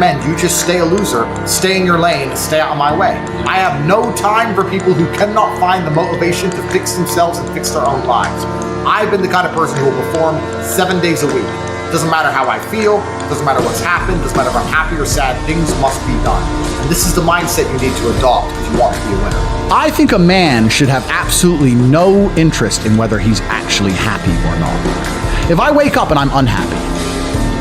Men, you just stay a loser, stay in your lane, stay out of my way. I have no time for people who cannot find the motivation to fix themselves and fix their own lives. I've been the kind of person who will perform 7 days a week. Doesn't matter how I feel, doesn't matter what's happened, doesn't matter if I'm happy or sad, things must be done. And this is the mindset you need to adopt if you want to be a winner. I think a man should have absolutely no interest in whether he's actually happy or not. If I wake up and I'm unhappy,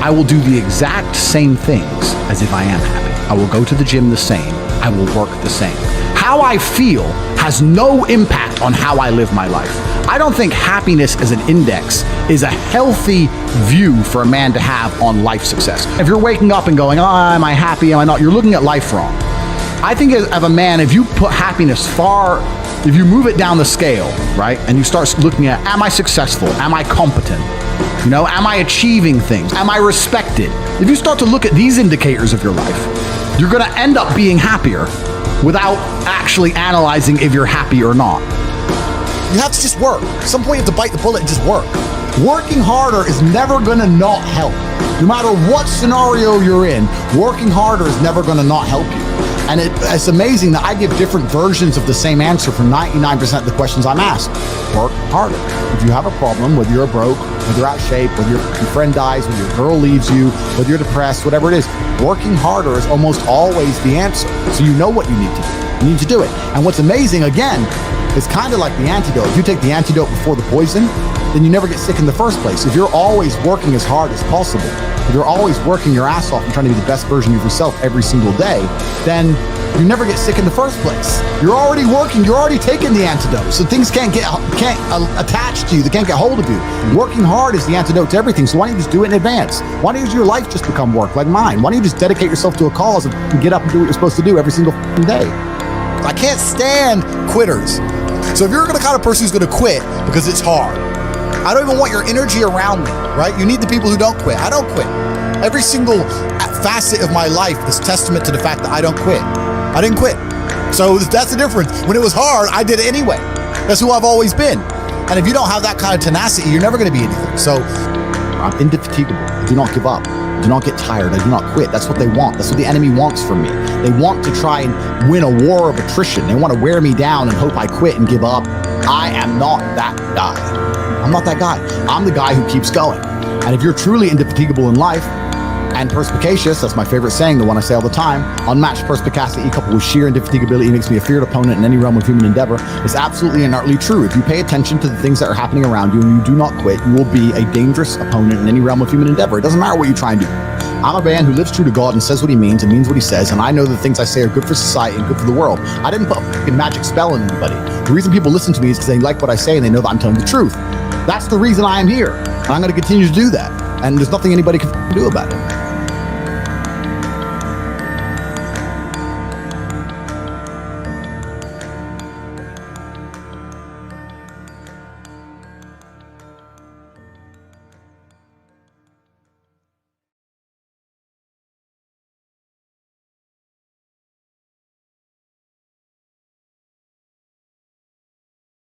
I will do the exact same things as if I am happy. I will go to the gym the same. I will work the same. How I feel has no impact on how I live my life. I don't think happiness as an index is a healthy view for a man to have on life success. If you're waking up and going, oh, am I happy, am I not? You're looking at life wrong. I think as a man, if you put happiness if you move it down the scale, right, and you start looking at, am I successful? Am I competent? You know, am I achieving things? Am I respected? If you start to look at these indicators of your life, you're going to end up being happier without actually analyzing if you're happy or not. You have to just work. At some point you have to bite the bullet and just work. Working harder is never going to not help. No matter what scenario you're in, working harder is never going to not help you. And it's amazing that I give different versions of the same answer for 99% of the questions I'm asked. Work harder. If you have a problem, whether you're broke, whether you're out of shape, whether your friend dies, whether your girl leaves you, whether you're depressed, whatever it is, working harder is almost always the answer. So you know what you need to do. You need to do it. And what's amazing, again, it's kind of like the antidote. If you take the antidote before the poison, then you never get sick in the first place. If you're always working as hard as possible, if you're always working your ass off and trying to be the best version of yourself every single day, then you never get sick in the first place. You're already working, you're already taking the antidote. So things can't attach to you, they can't get hold of you. Working hard is the antidote to everything. So why don't you just do it in advance? Why don't your life just become work like mine? Why don't you just dedicate yourself to a cause and get up and do what you're supposed to do every single day? I can't stand quitters. So if you're the kind of person who's gonna quit because it's hard, I don't even want your energy around me, right? You need the people who don't quit. I don't quit. Every single facet of my life is testament to the fact that I don't quit. I didn't quit. So that's the difference. When it was hard, I did it anyway. That's who I've always been. And if you don't have that kind of tenacity, you're never gonna be anything. So I'm indefatigable. I do not give up. I do not get tired. I do not quit. That's what they want. That's what the enemy wants from me. They want to try and win a war of attrition. They want to wear me down and hope I quit and give up. I am not that guy. I'm not that guy. I'm the guy who keeps going. And if you're truly indefatigable in life and perspicacious, that's my favorite saying, the one I say all the time, unmatched perspicacity coupled with sheer indefatigability makes me a feared opponent in any realm of human endeavor. It's absolutely and utterly true. If you pay attention to the things that are happening around you and you do not quit, you will be a dangerous opponent in any realm of human endeavor. It doesn't matter what you try and do. I'm a man who lives true to God and says what he means and means what he says, and I know the things I say are good for society and good for the world. I didn't put a fucking magic spell on anybody. The reason people listen to me is because they like what I say and they know that I'm telling the truth. That's the reason I am here, and I'm going to continue to do that, and there's nothing anybody can do about it.